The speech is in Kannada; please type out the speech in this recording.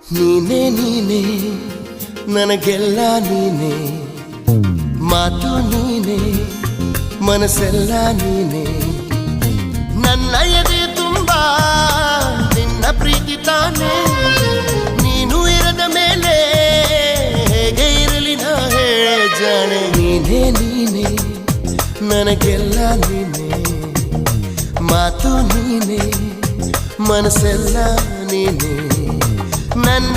ನೀನೇ ನೀನೇ ನನಗೆಲ್ಲ ನೀನೇ, ಮಾತು ನೀನೇ ಮನಸ್ಸೆಲ್ಲ ನೀನೇ. ನನ್ನ ಎದೆ ತುಂಬ ನಿನ್ನ ಪ್ರೀತಿ ತಾನೇ, ನೀನು ಇರದ ಮೇಲೆ ಹೇಗೆ ಇರಲಿ ನಾ ಹೇಳೆ ಜಾಣೆ. ನೀನೇ ನೀನೇ ನನಗೆಲ್ಲ ನೀನೇ, ಮಾತು ನೀನೇ ಮನಸ್ಸೆಲ್ಲ ನೀನೇ. ನನ್ನ